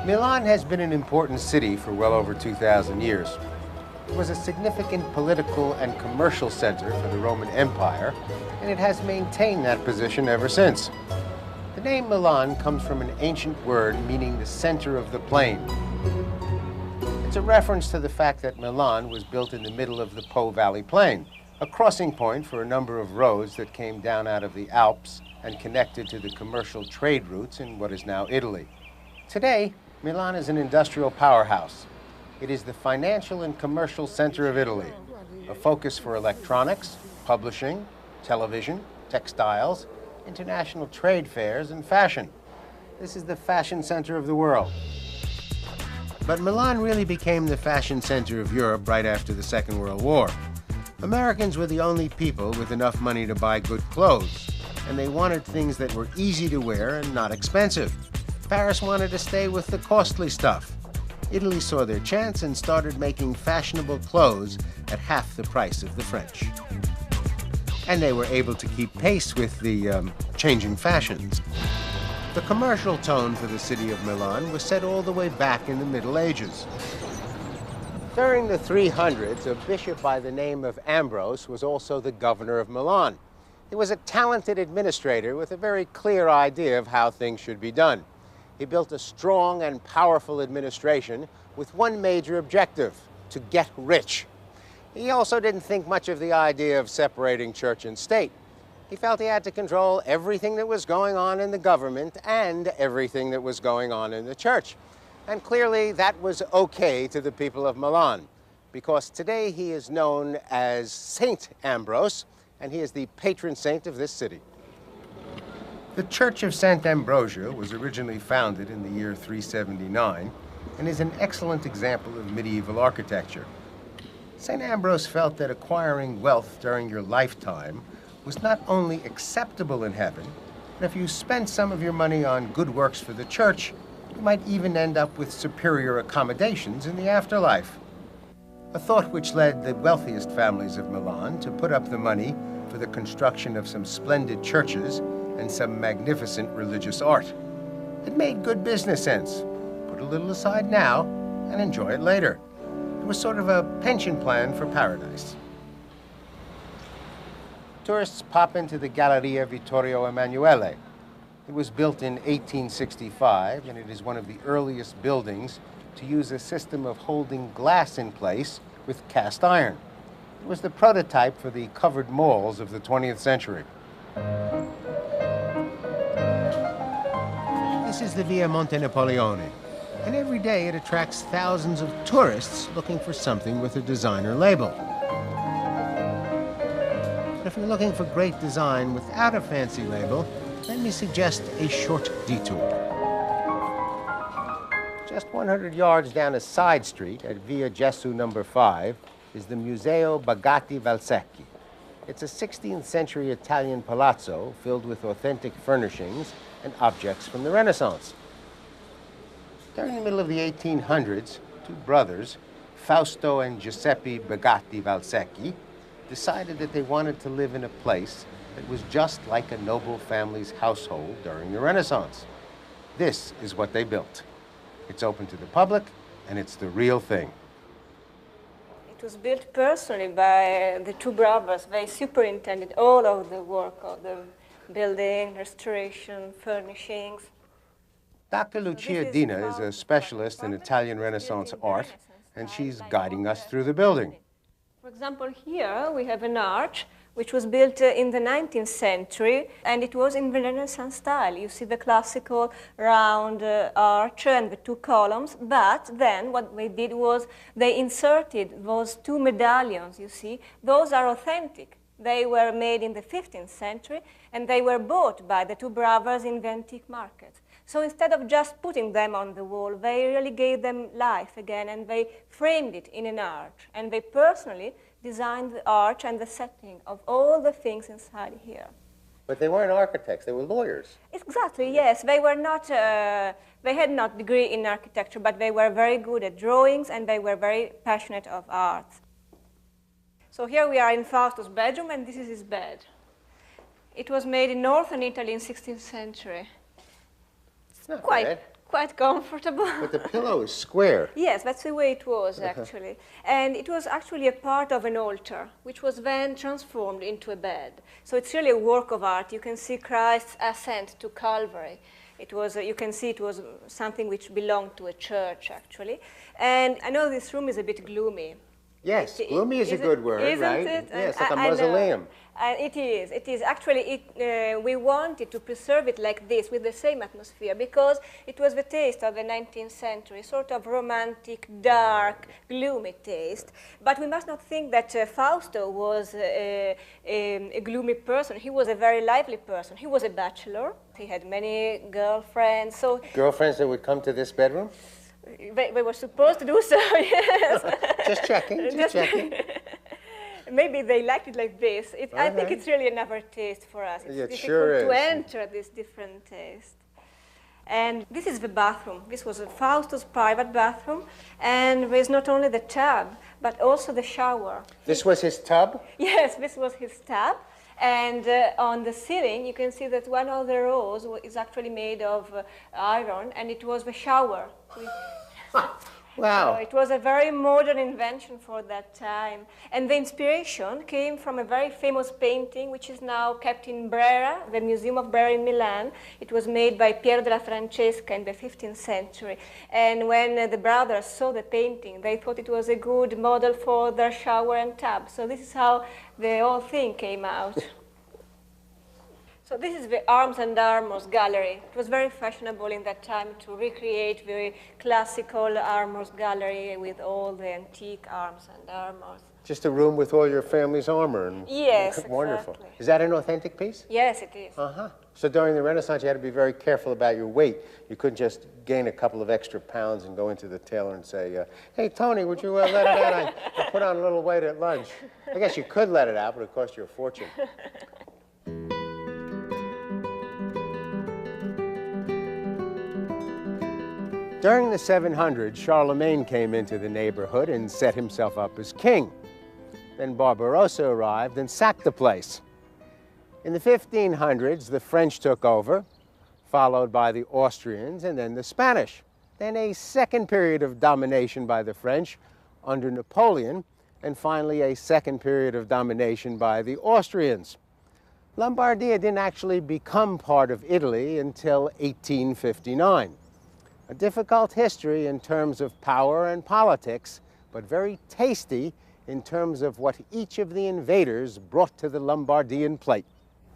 Milan has been an important city for well over 2,000 years. It was a significant political and commercial center for the Roman Empire, and it has maintained that position ever since. The name Milan comes from an ancient word meaning the center of the plain. It's a reference to the fact that Milan was built in the middle of the Po Valley Plain, a crossing point for a number of roads that came down out of the Alps and connected to the commercial trade routes in what is now Italy. Today, Milan is an industrial powerhouse. It is the financial and commercial center of Italy, a focus for electronics, publishing, television, textiles, international trade fairs, and fashion. This is the fashion center of the world. But Milan really became the fashion center of Europe right after the Second World War. Americans were the only people with enough money to buy good clothes, and they wanted things that were easy to wear and not expensive. Paris wanted to stay with the costly stuff. Italy saw their chance and started making fashionable clothes at half the price of the French. And they were able to keep pace with the changing fashions. The commercial tone for the city of Milan was set all the way back in the Middle Ages. During the 300s, a bishop by the name of Ambrose was also the governor of Milan. He was a talented administrator with a very clear idea of how things should be done. He built a strong and powerful administration with one major objective: to get rich. He also didn't think much of the idea of separating church and state. He felt he had to control everything that was going on in the government and everything that was going on in the church. And clearly that was okay to the people of Milan, because today he is known as Saint Ambrose, and he is the patron saint of this city. The Church of St. Ambrosia was originally founded in the year 379 and is an excellent example of medieval architecture. St. Ambrose felt that acquiring wealth during your lifetime was not only acceptable in heaven, but if you spent some of your money on good works for the church, you might even end up with superior accommodations in the afterlife. A thought which led the wealthiest families of Milan to put up the money for the construction of some splendid churches and some magnificent religious art. It made good business sense. Put a little aside now and enjoy it later. It was sort of a pension plan for paradise. Tourists pop into the Galleria Vittorio Emanuele. It was built in 1865, and it is one of the earliest buildings to use a system of holding glass in place with cast iron. It was the prototype for the covered malls of the 20th century. This is the Via Monte Napoleone, and every day it attracts thousands of tourists looking for something with a designer label. But if you're looking for great design without a fancy label, let me suggest a short detour. Just 100 yards down a side street at Via Gesù number 5 is the Museo Bagatti Valsecchi. It's a 16th century Italian palazzo filled with authentic furnishings and objects from the Renaissance. During the middle of the 1800s, two brothers, Fausto and Giuseppe Bagatti Valsecchi, decided that they wanted to live in a place that was just like a noble family's household during the Renaissance. This is what they built. It's open to the public, and it's the real thing. It was built personally by the two brothers. They superintended all of the work of the building, restoration, furnishings. Dr. Lucia Dina is a specialist in Italian Renaissance art, and she's guiding us through the building. For example, here we have an arch which was built in the 19th century, and it was in the Renaissance style. You see the classical round arch and the two columns, but then what they did was they inserted those two medallions, you see. Those are authentic. They were made in the 15th century, and they were bought by the two brothers in the antique market. So instead of just putting them on the wall, they really gave them life again, and they framed it in an arch. And they personally designed the arch and the setting of all the things inside here. But they weren't architects, they were lawyers. Exactly, yes. They were not, they had not a degree in architecture, but they were very good at drawings, and they were very passionate of art. So here we are in Fausto's bedroom, and this is his bed. It was made in northern Italy in 16th century. It's not quite, bad. quite comfortable. But the pillow is square. Yes, that's the way it was, actually. And it was actually a part of an altar, which was then transformed into a bed. So it's really a work of art. You can see Christ's ascent to Calvary. It was, you can see it was something which belonged to a church, actually. And I know this room is a bit gloomy. Yes, gloomy is a good word, isn't right? It? Yes, like a mausoleum. It is. It is. Actually, we wanted to preserve it like this, with the same atmosphere, because it was the taste of the 19th century, sort of romantic, dark, gloomy taste. But we must not think that Fausto was a gloomy person. He was a very lively person. He was a bachelor. He had many girlfriends. So Girlfriends that would come to this bedroom? They were supposed to do so, yes. Just checking, just checking. Maybe they liked it like this. I think it's really another taste for us. It's it difficult sure to is. enter this different taste. And this is the bathroom. This was Fausto's private bathroom. And there's not only the tub, but also the shower. This was his tub? Yes, this was his tub. And on the ceiling, you can see that one of the rows is actually made of iron, and it was the shower. Wow. So it was a very modern invention for that time. And the inspiration came from a very famous painting, which is now kept in Brera, the Museum of Brera in Milan. It was made by Piero della Francesca in the 15th century. And when the brothers saw the painting, they thought it was a good model for their shower and tub. So this is how the whole thing came out. So this is the Arms and Armors Gallery. It was very fashionable in that time to recreate the classical armors gallery with all the antique arms and armors. Just a room with all your family's armor. And Yes, wonderful. exactly. Is that an authentic piece? Yes, it is. Uh-huh. So during the Renaissance, you had to be very careful about your weight. You couldn't just gain a couple of extra pounds and go into the tailor and say, hey, Tony, would you let it out? I put on a little weight at lunch. I guess you could let it out, but it cost you a fortune. During the 700s, Charlemagne came into the neighborhood and set himself up as king. Then Barbarossa arrived and sacked the place. In the 1500s, the French took over, followed by the Austrians and then the Spanish. Then a second period of domination by the French under Napoleon, and finally a second period of domination by the Austrians. Lombardia didn't actually become part of Italy until 1859. A difficult history in terms of power and politics, but very tasty in terms of what each of the invaders brought to the Lombardian plate.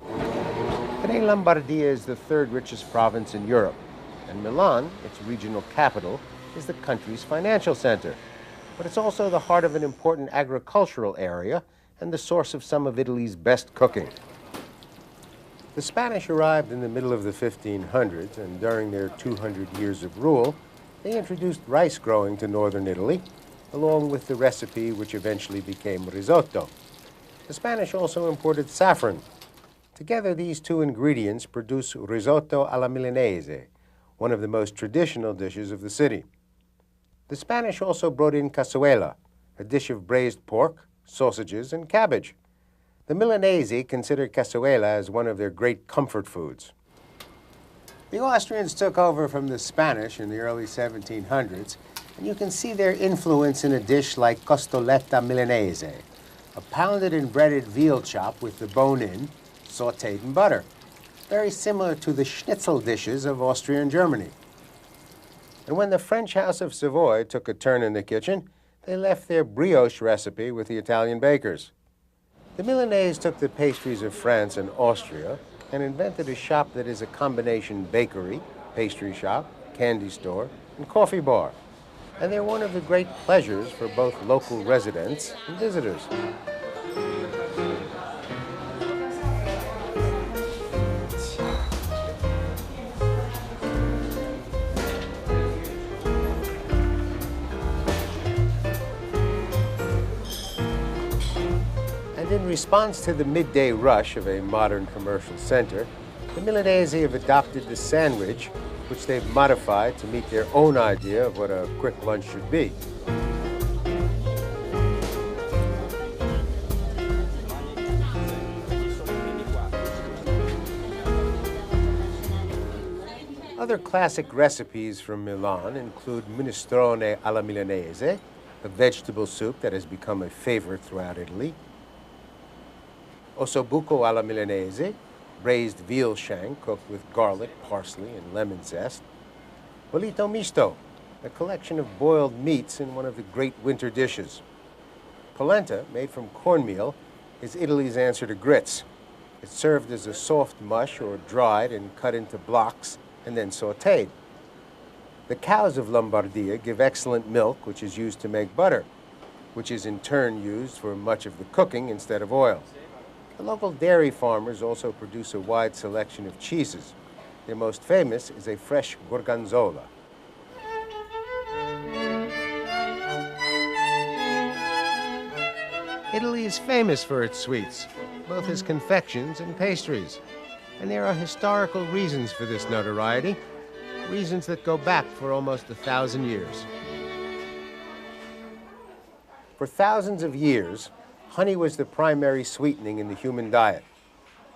Today, Lombardia is the third richest province in Europe, and Milan, its regional capital, is the country's financial center. But it's also the heart of an important agricultural area and the source of some of Italy's best cooking. The Spanish arrived in the middle of the 1500s, and during their 200 years of rule, they introduced rice growing to northern Italy, along with the recipe which eventually became risotto. The Spanish also imported saffron. Together, these two ingredients produce risotto alla Milanese, one of the most traditional dishes of the city. The Spanish also brought in cazuela, a dish of braised pork, sausages, and cabbage. The Milanese considered cazuela as one of their great comfort foods. The Austrians took over from the Spanish in the early 1700s, and you can see their influence in a dish like costoletta milanese, a pounded and breaded veal chop with the bone in, sautéed in butter, very similar to the schnitzel dishes of Austria and Germany. And when the French House of Savoy took a turn in the kitchen, they left their brioche recipe with the Italian bakers. The Milanese took the pastries of France and Austria and invented a shop that is a combination bakery, pastry shop, candy store, and coffee bar. And they're one of the great pleasures for both local residents and visitors. In response to the midday rush of a modern commercial center, the Milanese have adopted the sandwich, which they've modified to meet their own idea of what a quick lunch should be. Other classic recipes from Milan include minestrone alla milanese, a vegetable soup that has become a favorite throughout Italy, ossobuco alla milanese, braised veal shank cooked with garlic, parsley, and lemon zest, bollito misto, a collection of boiled meats in one of the great winter dishes. Polenta, made from cornmeal, is Italy's answer to grits. It's served as a soft mush or dried and cut into blocks and then sautéed. The cows of Lombardia give excellent milk, which is used to make butter, which is in turn used for much of the cooking instead of oil. The local dairy farmers also produce a wide selection of cheeses. Their most famous is a fresh gorgonzola. Italy is famous for its sweets, both as confections and pastries. And there are historical reasons for this notoriety, reasons that go back for almost 1,000 years. For thousands of years, honey was the primary sweetening in the human diet.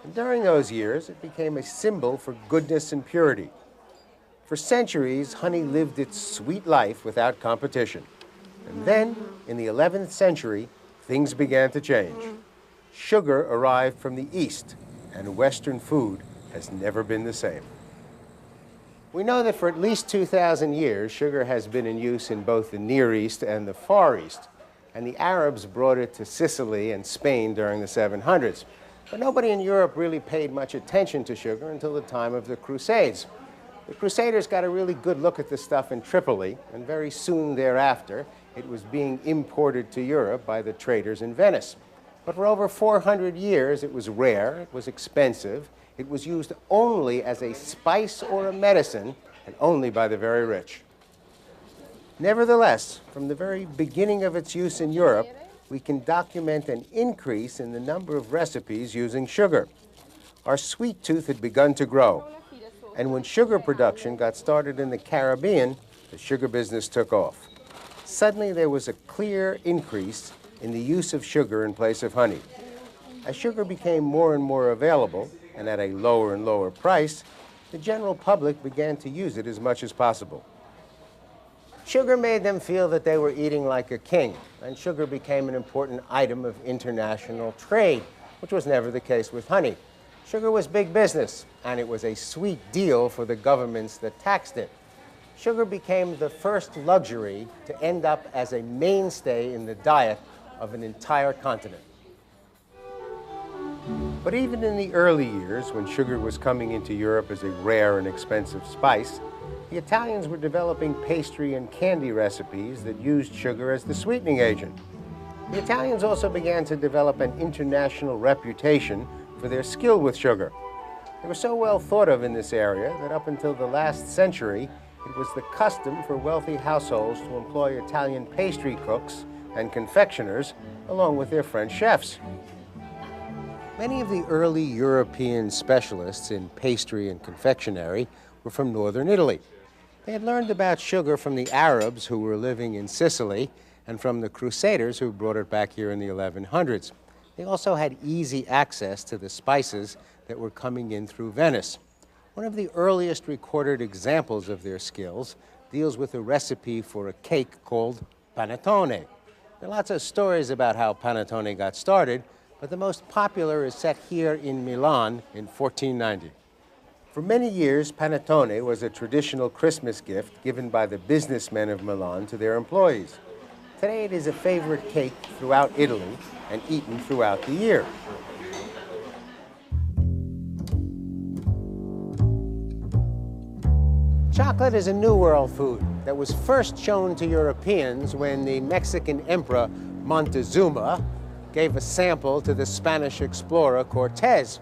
And during those years, it became a symbol for goodness and purity. For centuries, honey lived its sweet life without competition. And then, in the 11th century, things began to change. Sugar arrived from the East, and Western food has never been the same. We know that for at least 2,000 years, sugar has been in use in both the Near East and the Far East, and the Arabs brought it to Sicily and Spain during the 700s. But nobody in Europe really paid much attention to sugar until the time of the Crusades. The Crusaders got a really good look at the stuff in Tripoli, and very soon thereafter, it was being imported to Europe by the traders in Venice. But for over 400 years, it was rare, it was expensive, it was used only as a spice or a medicine, and only by the very rich. Nevertheless, from the very beginning of its use in Europe, we can document an increase in the number of recipes using sugar. Our sweet tooth had begun to grow, and when sugar production got started in the Caribbean, the sugar business took off. Suddenly, there was a clear increase in the use of sugar in place of honey. As sugar became more and more available, and at a lower and lower price, the general public began to use it as much as possible. Sugar made them feel that they were eating like a king, and sugar became an important item of international trade, which was never the case with honey. Sugar was big business, and it was a sweet deal for the governments that taxed it. Sugar became the first luxury to end up as a mainstay in the diet of an entire continent. But even in the early years, when sugar was coming into Europe as a rare and expensive spice, the Italians were developing pastry and candy recipes that used sugar as the sweetening agent. The Italians also began to develop an international reputation for their skill with sugar. They were so well thought of in this area that up until the last century, it was the custom for wealthy households to employ Italian pastry cooks and confectioners, along with their French chefs. Many of the early European specialists in pastry and confectionery were from northern Italy. They had learned about sugar from the Arabs who were living in Sicily and from the Crusaders who brought it back here in the 1100s. They also had easy access to the spices that were coming in through Venice. One of the earliest recorded examples of their skills deals with a recipe for a cake called panettone. There are lots of stories about how panettone got started, but the most popular is set here in Milan in 1490. For many years, panettone was a traditional Christmas gift given by the businessmen of Milan to their employees. Today it is a favorite cake throughout Italy and eaten throughout the year. Chocolate is a New World food that was first shown to Europeans when the Mexican Emperor Montezuma gave a sample to the Spanish explorer Cortez.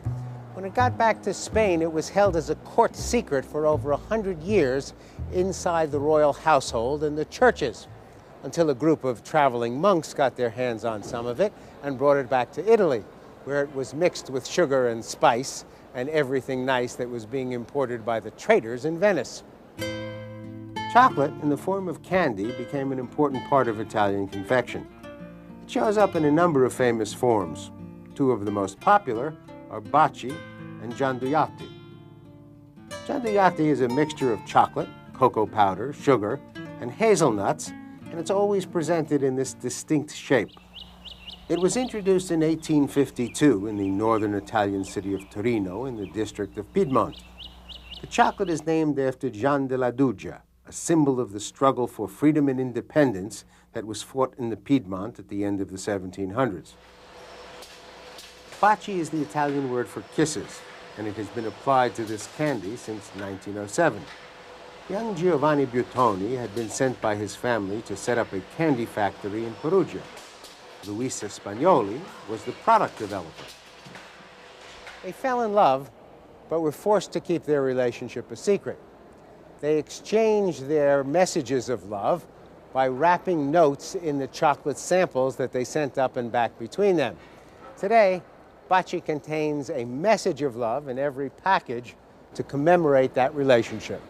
When it got back to Spain, it was held as a court secret for over 100 years inside the royal household and the churches, until a group of traveling monks got their hands on some of it and brought it back to Italy, where it was mixed with sugar and spice and everything nice that was being imported by the traders in Venice. Chocolate, in the form of candy, became an important part of Italian confection. It shows up in a number of famous forms. Two of the most popular are baci and gianduiati. Gianduiati is a mixture of chocolate, cocoa powder, sugar, and hazelnuts, and it's always presented in this distinct shape. It was introduced in 1852 in the northern Italian city of Torino in the district of Piedmont. The chocolate is named after Gian della Duggia, a symbol of the struggle for freedom and independence that was fought in the Piedmont at the end of the 1700s. Baci is the Italian word for kisses, and it has been applied to this candy since 1907. Young Giovanni Buttoni had been sent by his family to set up a candy factory in Perugia. Luisa Spagnoli was the product developer. They fell in love, but were forced to keep their relationship a secret. They exchanged their messages of love by wrapping notes in the chocolate samples that they sent up and back between them. Today, Baci contains a message of love in every package to commemorate that relationship.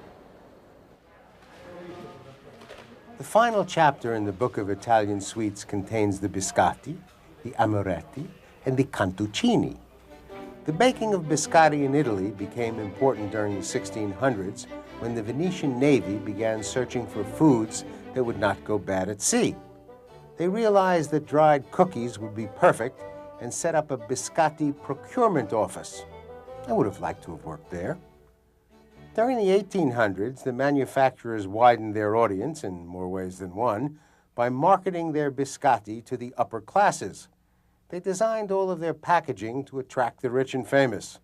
The final chapter in the book of Italian sweets contains the biscotti, the amaretti, and the cantuccini. The baking of biscotti in Italy became important during the 1600s when the Venetian Navy began searching for foods that would not go bad at sea. They realized that dried cookies would be perfect and set up a biscotti procurement office. I would have liked to have worked there. During the 1800s, the manufacturers widened their audience in more ways than one by marketing their biscotti to the upper classes. They designed all of their packaging to attract the rich and famous.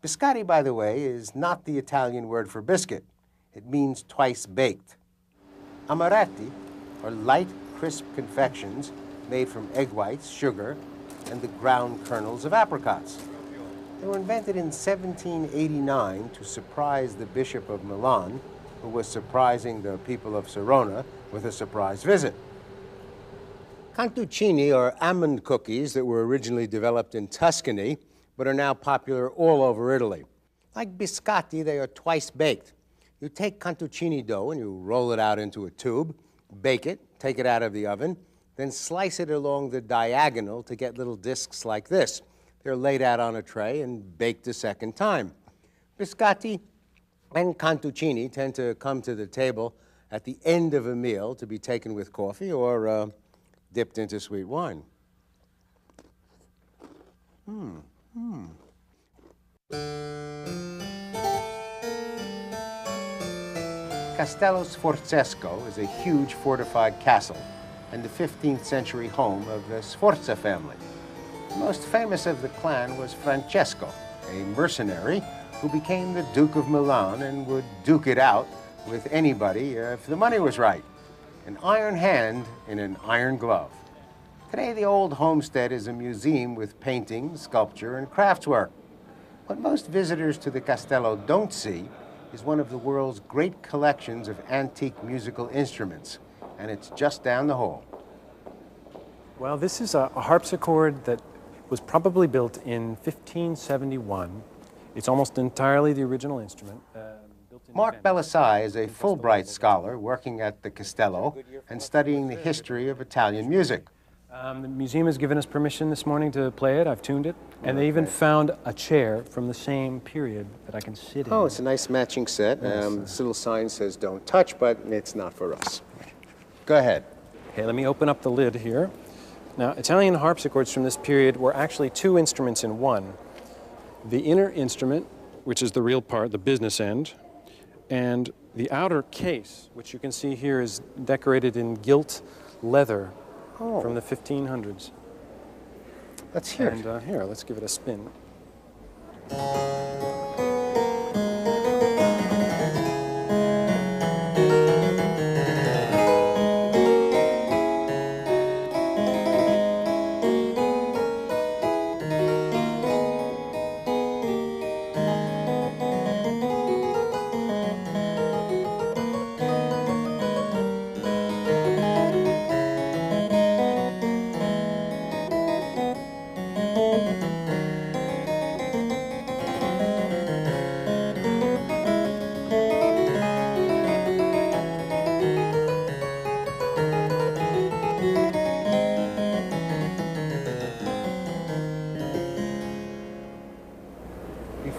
Biscotti, by the way, is not the Italian word for biscuit. It means twice baked. Amaretti are light, crisp confections made from egg whites, sugar, and the ground kernels of apricots. They were invented in 1789 to surprise the Bishop of Milan, who was surprising the people of Verona with a surprise visit. Cantuccini are almond cookies that were originally developed in Tuscany, but are now popular all over Italy. Like biscotti, they are twice baked. You take cantuccini dough and you roll it out into a tube, bake it, take it out of the oven, then slice it along the diagonal to get little discs like this. They're laid out on a tray and baked a second time. Biscotti and cantuccini tend to come to the table at the end of a meal to be taken with coffee or dipped into sweet wine. Castello Sforzesco is a huge fortified castle and the 15th century home of the Sforza family. The most famous of the clan was Francesco, a mercenary who became the Duke of Milan and would duke it out with anybody if the money was right. An iron hand in an iron glove. Today, the old homestead is a museum with painting, sculpture, and craftswork. What most visitors to the Castello don't see is one of the world's great collections of antique musical instruments, and it's just down the hall. Well, this is a harpsichord that was probably built in 1571. It's almost entirely the original instrument. Mark Belisai is a Fulbright scholar working at the Castello and studying the history of Italian music. The museum has given us permission this morning to play it. I've tuned it. And they even found a chair from the same period that I can sit in. Oh, it's a nice matching set. This little sign says don't touch, but it's not for us. Go ahead. Okay, let me open up the lid here. Now, Italian harpsichords from this period were actually two instruments in one. The inner instrument, which is the real part, the business end, and the outer case, which you can see here is decorated in gilt leather from the 1500s. Let's hear it. And here, let's give it a spin.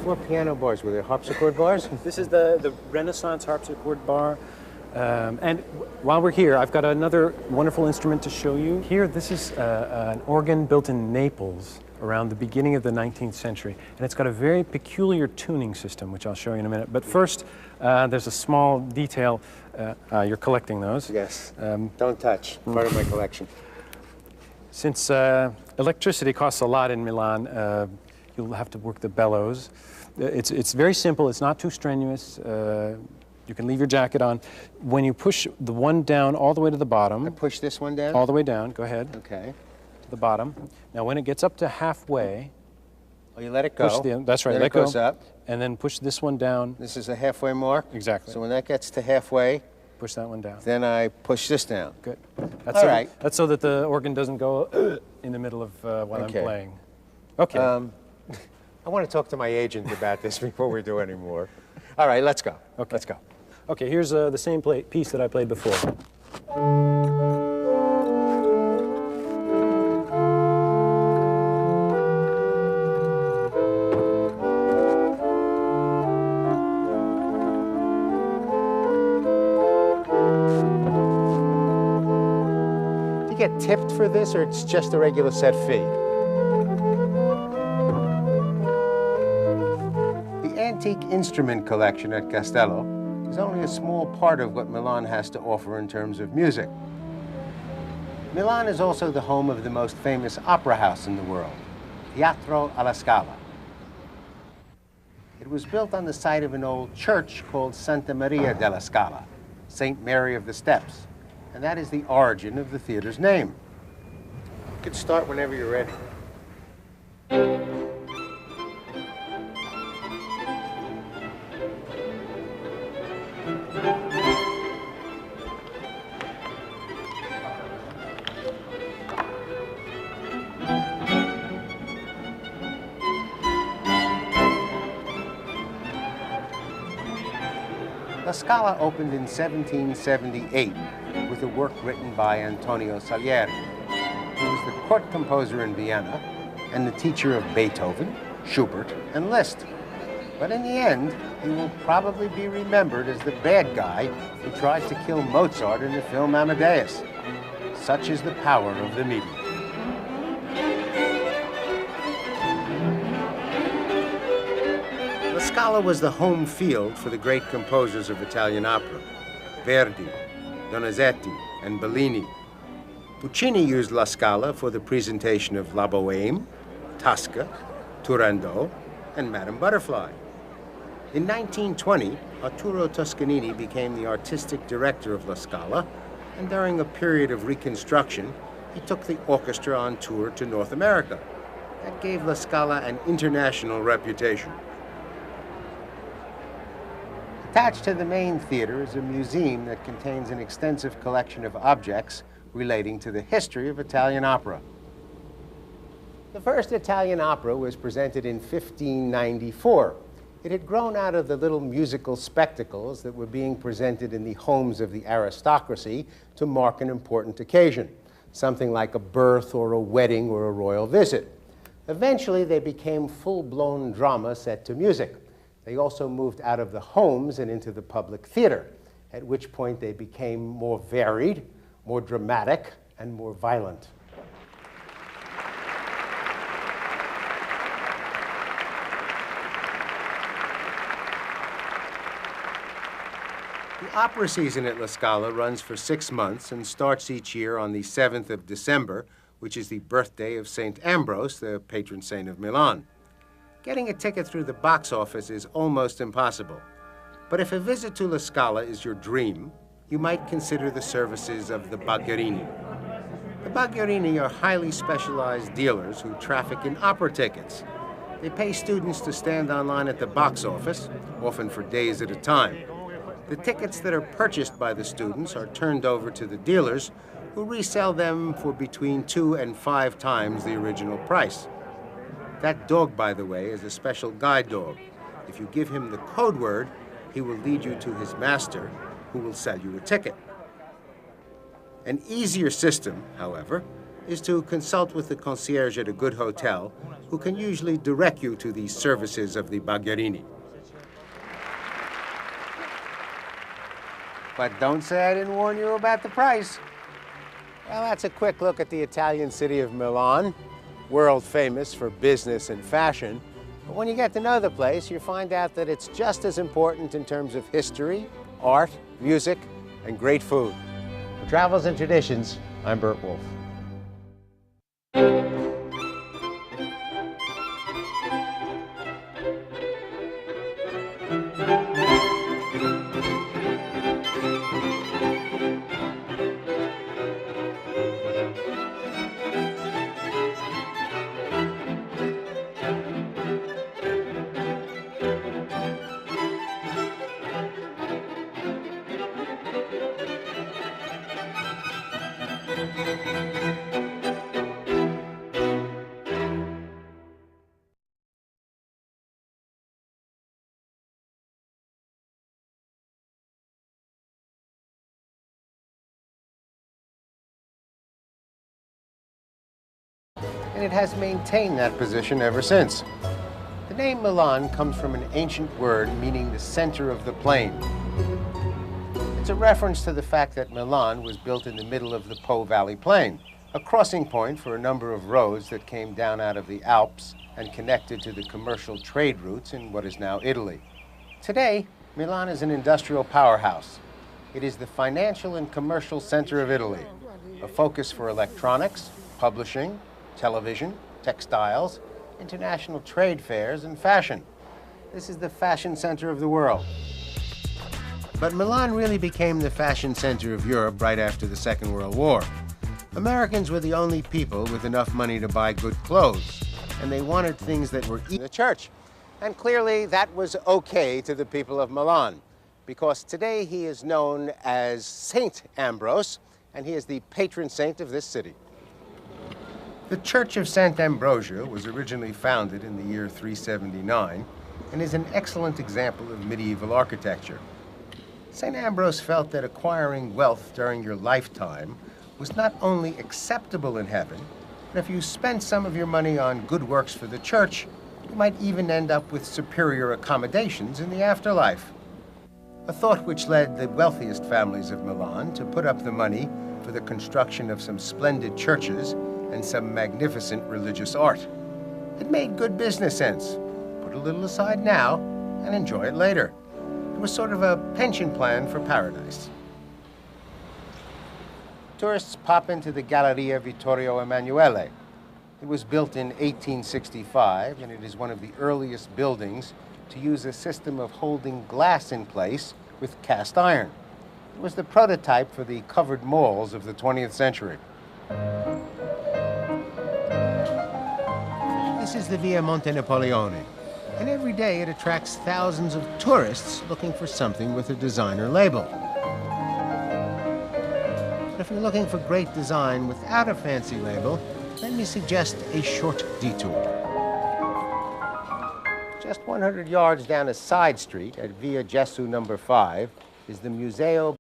4 piano bars. Were they harpsichord bars? This is the Renaissance harpsichord bar. And while we're here, I've got another wonderful instrument to show you. Here, this is an organ built in Naples around the beginning of the 19th century. And it's got a very peculiar tuning system, which I'll show you in a minute. But first, there's a small detail. You're collecting those. Yes. Don't touch. Part of my collection. Since electricity costs a lot in Milan, you'll have to work the bellows. It's very simple. It's not too strenuous. You can leave your jacket on. When you push the one down all the way to the bottom. I push this one down? All the way down. Go ahead. Okay. To the bottom. Now, when it gets up to halfway. Oh, you let it go. That's right. Then let it goes go. up. And then push this one down. This is a halfway mark? Exactly. So when that gets to halfway. Push that one down. Then I push this down. Good. All right. That's so that the organ doesn't go in the middle of what I'm playing. Okay. I want to talk to my agent about this before we do any more. All right, let's go. Okay. Let's go. Okay, here's the same piece that I played before. Do you get tipped for this, or it's just a regular set fee? The antique instrument collection at Castello is only a small part of what Milan has to offer in terms of music. Milan is also the home of the most famous opera house in the world, Teatro alla Scala. It was built on the site of an old church called Santa Maria della Scala, St. Mary of the Steps, and that is the origin of the theater's name. You can start whenever you're ready. La Scala opened in 1778 with a work written by Antonio Salieri, who was the court composer in Vienna and the teacher of Beethoven, Schubert, and Liszt. But in the end, he will probably be remembered as the bad guy who tried to kill Mozart in the film Amadeus. Such is the power of the media. La Scala was the home field for the great composers of Italian opera, Verdi, Donizetti, and Bellini. Puccini used La Scala for the presentation of La Bohème, Tosca, Turandot, and Madame Butterfly. In 1920, Arturo Toscanini became the artistic director of La Scala, and during a period of reconstruction, he took the orchestra on tour to North America. That gave La Scala an international reputation. Attached to the main theater is a museum that contains an extensive collection of objects relating to the history of Italian opera. The first Italian opera was presented in 1594. It had grown out of the little musical spectacles that were being presented in the homes of the aristocracy to mark an important occasion, something like a birth or a wedding or a royal visit. Eventually, they became full-blown drama set to music. They also moved out of the homes and into the public theater, at which point they became more varied, more dramatic, and more violent. The opera season at La Scala runs for 6 months and starts each year on the 7th of December, which is the birthday of St. Ambrose, the patron saint of Milan. Getting a ticket through the box office is almost impossible. But if a visit to La Scala is your dream, you might consider the services of the Bagherini. The Bagherini are highly specialized dealers who traffic in opera tickets. They pay students to stand online at the box office, often for days at a time. The tickets that are purchased by the students are turned over to the dealers, who resell them for between 2 and 5 times the original price. That dog, by the way, is a special guide dog. If you give him the code word, he will lead you to his master, who will sell you a ticket. An easier system, however, is to consult with the concierge at a good hotel, who can usually direct you to the services of the Bagherini. But don't say I didn't warn you about the price. Well, that's a quick look at the Italian city of Milan, world famous for business and fashion. But when you get to know the place, you find out that it's just as important in terms of history, art, music, and great food. For Travels and Traditions, I'm Burt Wolf. And it has maintained that position ever since. The name Milan comes from an ancient word meaning the center of the plain. It's a reference to the fact that Milan was built in the middle of the Po Valley Plain, a crossing point for a number of roads that came down out of the Alps and connected to the commercial trade routes in what is now Italy. Today, Milan is an industrial powerhouse. It is the financial and commercial center of Italy, a focus for electronics, publishing, television, textiles, international trade fairs, and fashion. This is the fashion center of the world. But Milan really became the fashion center of Europe right after the Second World War. Americans were the only people with enough money to buy good clothes, and they wanted things that were in the church. And clearly that was okay to the people of Milan, because today he is known as Saint Ambrose, and he is the patron saint of this city. The Church of St. Ambrosia was originally founded in the year 379 and is an excellent example of medieval architecture. St. Ambrose felt that acquiring wealth during your lifetime was not only acceptable in heaven, but if you spent some of your money on good works for the church, you might even end up with superior accommodations in the afterlife. A thought which led the wealthiest families of Milan to put up the money for the construction of some splendid churches and some magnificent religious art. It made good business sense. Put a little aside now and enjoy it later. It was sort of a pension plan for paradise. Tourists pop into the Galleria Vittorio Emanuele. It was built in 1865, and it is one of the earliest buildings to use a system of holding glass in place with cast iron. It was the prototype for the covered malls of the 20th century. This is the Via Monte Napoleone, and every day it attracts thousands of tourists looking for something with a designer label. But if you're looking for great design without a fancy label, let me suggest a short detour. Just 100 yards down a side street at Via Gesù number 5 is the Museo.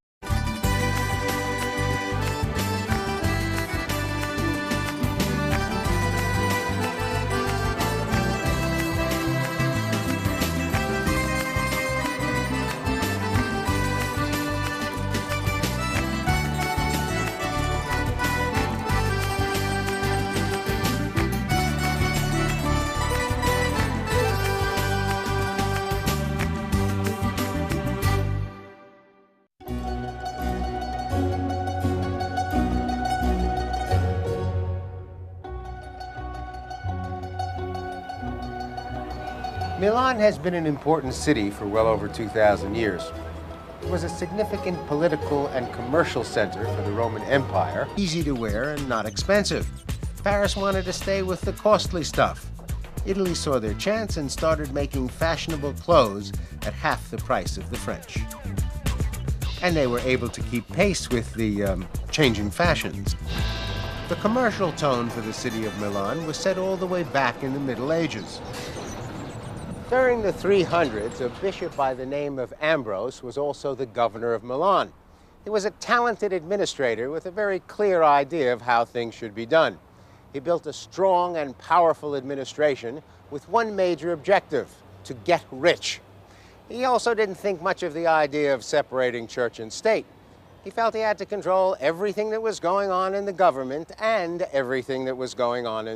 Milan has been an important city for well over 2,000 years. It was a significant political and commercial center for the Roman Empire, easy to wear and not expensive. Paris wanted to stay with the costly stuff. Italy saw their chance and started making fashionable clothes at half the price of the French. And they were able to keep pace with the changing fashions. The commercial tone for the city of Milan was set all the way back in the Middle Ages. During the 300s, a bishop by the name of Ambrose was also the governor of Milan. He was a talented administrator with a very clear idea of how things should be done. He built a strong and powerful administration with one major objective: to get rich. He also didn't think much of the idea of separating church and state. He felt he had to control everything that was going on in the government and everything that was going on in